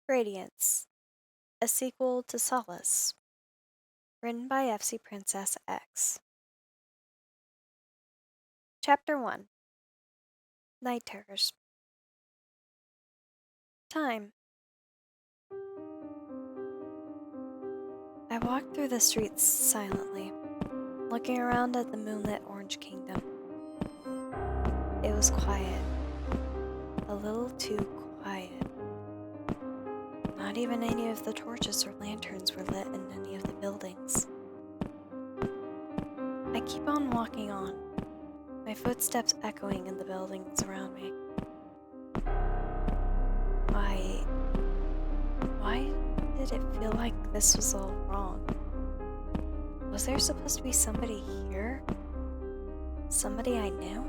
Radiance, a sequel to Solace, written by FC Princess X. Chapter 1 Night Terrors. Time. I walked through the streets silently, looking around at the moonlit Orange Kingdom. It was quiet. A little too quiet. Not even any of the torches or lanterns were lit in any of the buildings. I keep on walking on, my footsteps echoing in the buildings around me. Why did it feel like this was all wrong? Was there supposed to be somebody here? Somebody I knew?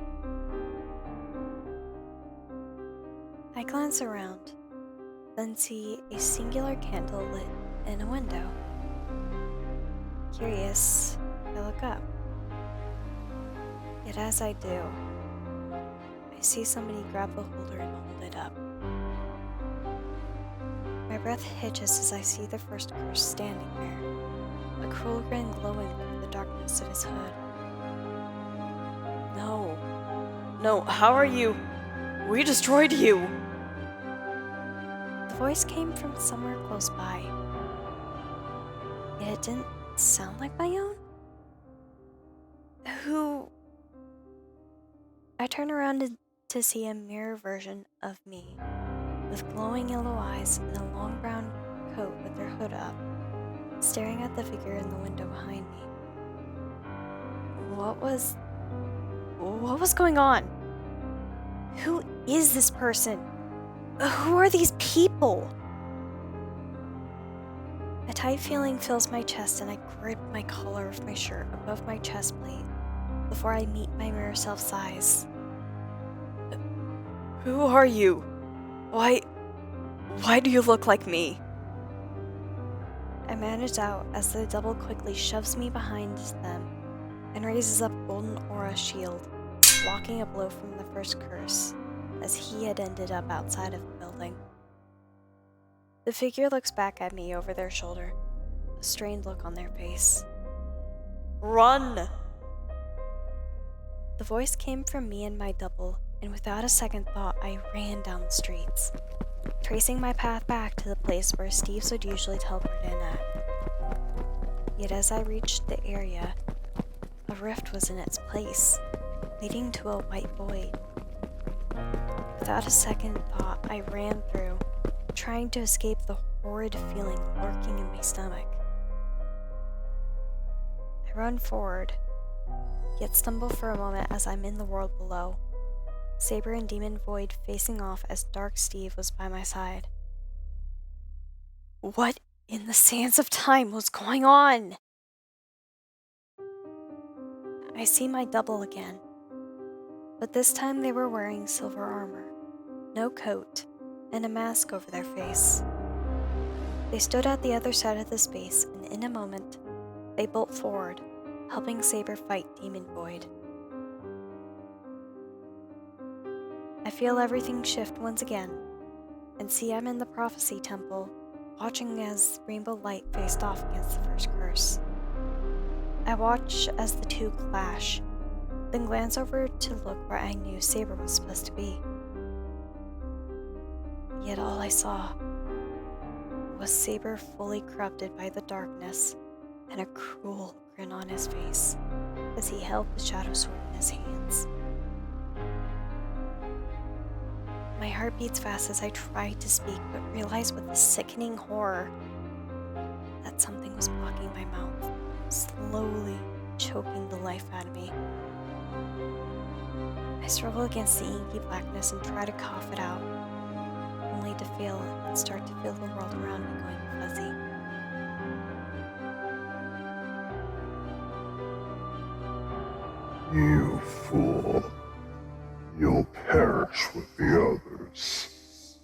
I glance around, then see a singular candle lit in a window. Curious, I look up. Yet as I do, I see somebody grab the holder and hold it up. My breath hitches as I see the first curse standing there, a cruel grin glowing through the darkness of his hood. No, how are you? We destroyed you! The voice came from somewhere close by, yet it didn't sound like my own. Who? I turn around to see a mirror version of me, with glowing yellow eyes and a long brown coat with their hood up, staring at the figure in the window behind me. What was going on? Who is this person? Who are these people? A tight feeling fills my chest and I grip my collar of my shirt above my chest plate before I meet my mirror self-size. Who are you? Why do you look like me? I manage out as the double quickly shoves me behind them and raises up golden aura shield, blocking a blow from the first curse, as he had ended up outside of the building. The figure looks back at me over their shoulder, a strained look on their face. Run! The voice came from me and my double, and without a second thought, I ran down the streets, tracing my path back to the place where Steve's would usually teleport in at. Yet as I reached the area, a rift was in its place, leading to a white void. Without a second thought, I ran through, trying to escape the horrid feeling lurking in my stomach. I run forward, yet stumble for a moment as I'm in the world below, Sabre and Demon Void facing off as Dark Steve was by my side. What in the sands of time was going on? I see my double again, but this time they were wearing silver armor, no coat, and a mask over their face. They stood at the other side of the space, and in a moment, they bolt forward, helping Sabre fight Demon Void. I feel everything shift once again, and see I'm in the Prophecy Temple, watching as rainbow light faced off against the first curse. I watch as the two clash, then glance over to look where I knew Sabre was supposed to be. Yet all I saw was Sabre fully corrupted by the darkness and a cruel grin on his face as he held the shadow sword in his hands. My heart beats fast as I try to speak, but realize with a sickening horror that something was blocking my mouth, slowly choking the life out of me. I struggle against the inky blackness and try to cough it out, only to fail and start to feel the world around me going fuzzy. You fool. You'll perish with the others.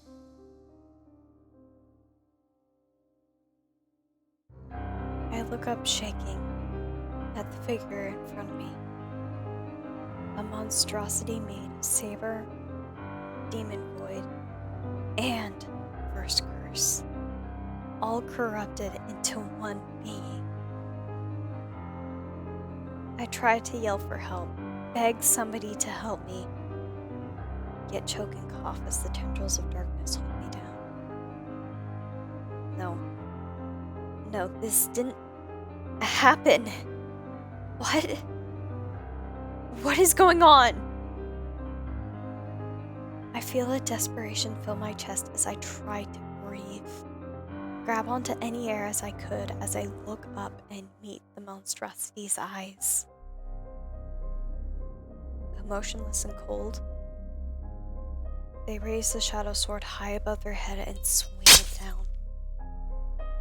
I look up shaking at the figure in front of me. A monstrosity made of Sabre, Demon Void, and First Curse. all corrupted into one being. I tried to yell for help, beg somebody to help me, yet choke and cough as the tendrils of darkness hold me down. No, this didn't happen. What is going on? I feel a desperation fill my chest as I try to breathe, grab onto any air as I could as I look up and meet the monstrosity's eyes. Motionless and cold, they raise the shadow sword high above their head and swing it down,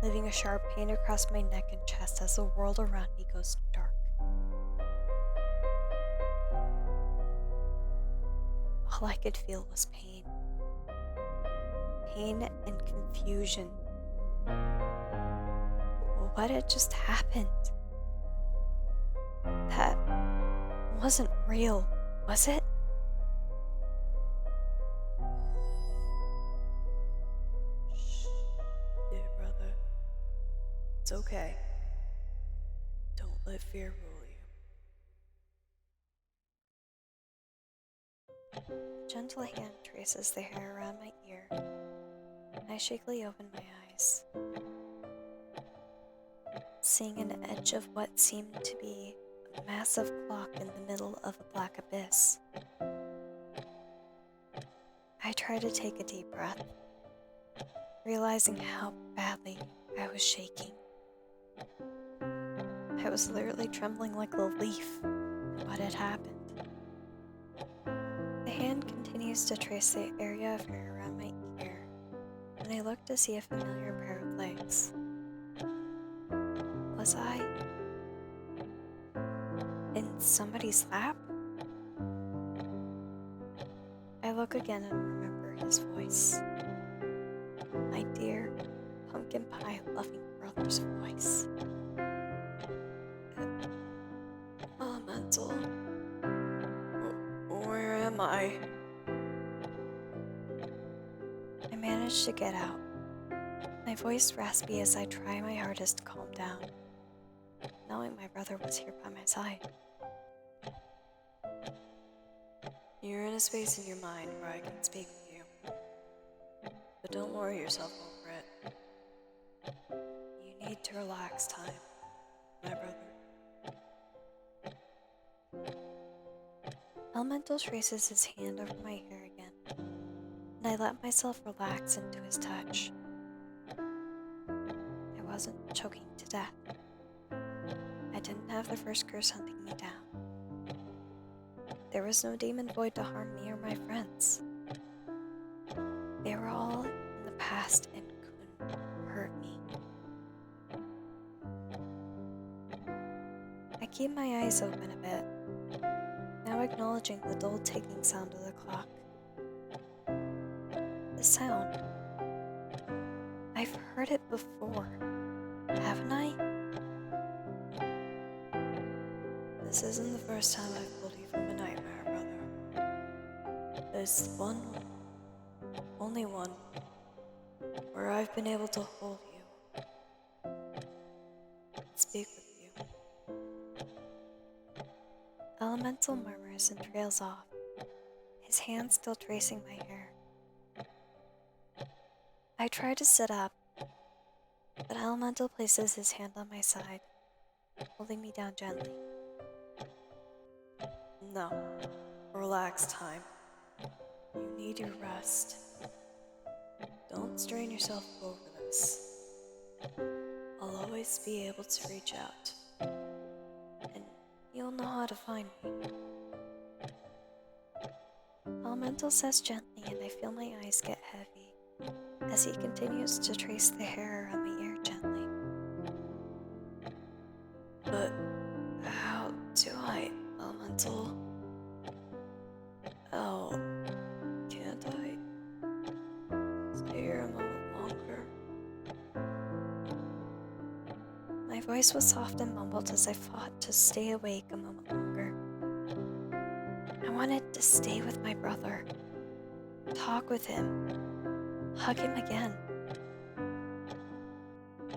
leaving a sharp pain across my neck and chest as the world around me goes dark. All I could feel was pain. Pain and confusion. What had just happened? That wasn't real, was it? Shh, dear brother. It's okay. Don't let fear rule you. A gentle hand traces the hair around my ear, and I shakily open my eyes, seeing an edge of what seemed to be a massive clock in the middle of a black abyss. I try to take a deep breath, realizing how badly I was shaking. I was literally trembling like a leaf at what had happened. The hand continues to trace the area of hair around my ear, and I look to see a familiar pair of legs. Was I in somebody's lap? I look again and remember his voice. My dear, pumpkin pie loving brother's voice. Elemental. Where am I? I manage to get out, my voice raspy as I try my hardest to calm down, knowing my brother was here by my side. You're in a space in your mind where I can speak with you. But don't worry yourself over it. You need to relax, time, my brother. Elemental traces his hand over my hair again, and I let myself relax into his touch. I wasn't choking to death. I didn't have the first curse hunting me down. There was no demon void to harm me or my friends. They were all in the past and couldn't hurt me. I keep my eyes open a bit, now acknowledging the dull ticking sound of the clock. The sound. I've heard it before, haven't I? This isn't the first time I've pulled you from a nightmare, brother. There's only one, where I've been able to hold you, speak with you. Elemental murmurs and trails off, his hand still tracing my hair. I try to sit up, but Elemental places his hand on my side, holding me down gently. No, relax, time. You need your rest. Don't strain yourself over this. I'll always be able to reach out, and you'll know how to find me. Elemental says gently, and I feel my eyes get heavy as he continues to trace the hair around my ear gently. But how do I, Elemental? Oh, can't I stay here a moment longer? My voice was soft and mumbled as I fought to stay awake a moment longer. I wanted to stay with my brother, talk with him, hug him again.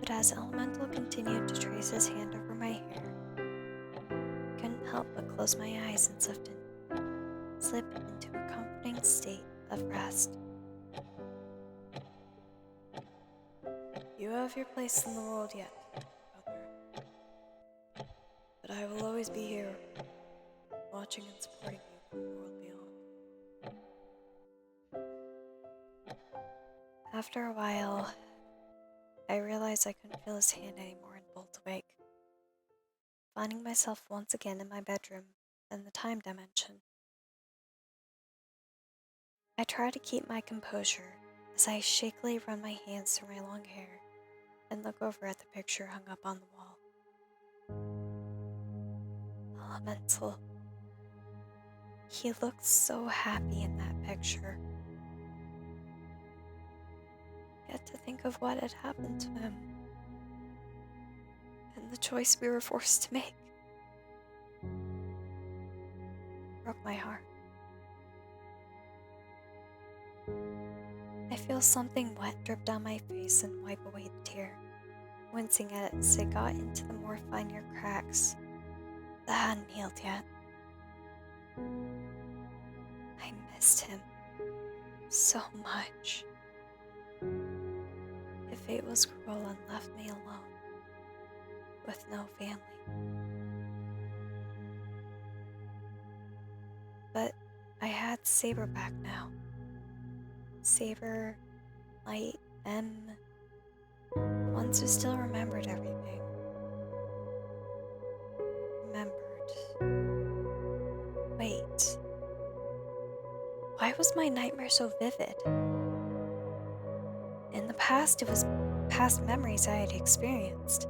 But as Elemental continued to trace his hand over my hair, I couldn't help but close my eyes and slip into a comforting state of rest. You have your place in the world yet, brother. But I will always be here, watching and supporting you from the world beyond. After a while, I realized I couldn't feel his hand anymore and bolt awake, finding myself once again in my bedroom in the time dimension. I try to keep my composure as I shakily run my hands through my long hair and look over at the picture hung up on the wall. Elemental. He looked so happy in that picture. Yet to think of what had happened to him, and the choice we were forced to make, broke my heart. I feel something wet drip down my face and wipe away the tear, wincing at it as it got into the more finer cracks that hadn't healed yet. I missed him so much. If fate was cruel and left me alone, with no family. But I had Sabre back now. Sabre, Light, the ones who still remembered everything. Wait. Why was my nightmare so vivid? In the past, it was past memories I had experienced.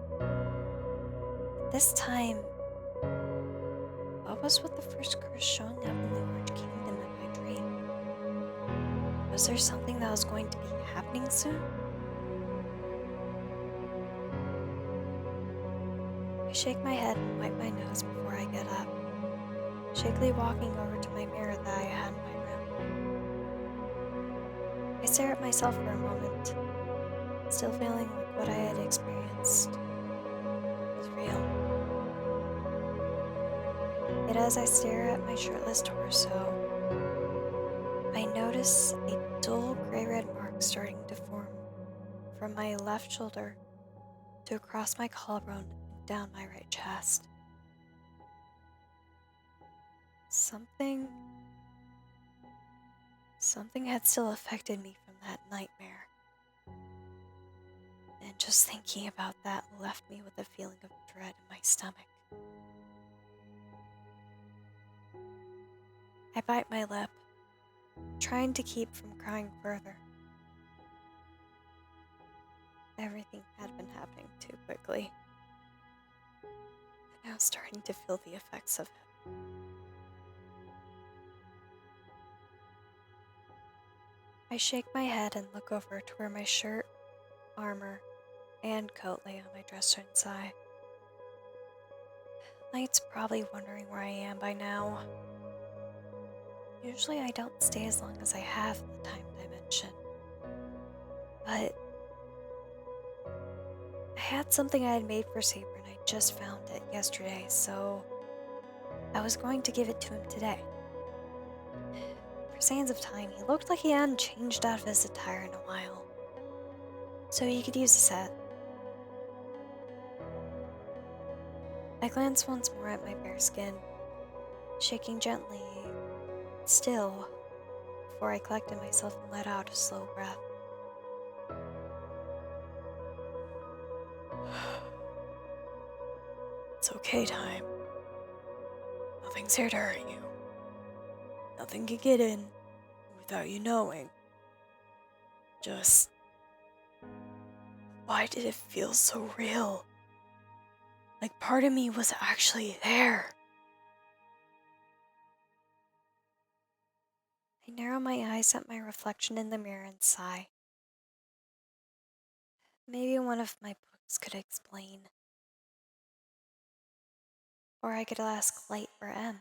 This time, what was with the first curse showing up in the Orange Kingdom in my dream? Was there something that was going to be happening soon? I shake my head and wipe my nose before I get up, shakily walking over to my mirror that I had in my room. I stare at myself for a moment, still feeling like what I had experienced was real. Yet as I stare at my shirtless torso, I notice a dull gray-red mark starting to form from my left shoulder to across my collarbone and down my right chest. Something had still affected me from that nightmare. And just thinking about that left me with a feeling of dread in my stomach. I bite my lip, trying to keep from crying further. Everything had been happening too quickly, and I was starting to feel the effects of it. I shake my head and look over to where my shirt, armor, and coat lay on my dresser inside. Light's probably wondering where I am by now. Usually I don't stay as long as I have in the time dimension. But I had something I had made for Sabre and I just found it yesterday, so I was going to give it to him today. For sands of time, he looked like he hadn't changed out of his attire in a while, so he could use the set. I glanced once more at my bare skin, shaking gently, still, before I collected myself and let out a slow breath. It's okay, Time. Nothing's here to hurt you. Nothing can get in without you knowing. Just... why did it feel so real? Like part of me was actually there. I narrow my eyes at my reflection in the mirror and sigh. Maybe one of my books could explain. Or I could ask Light or M.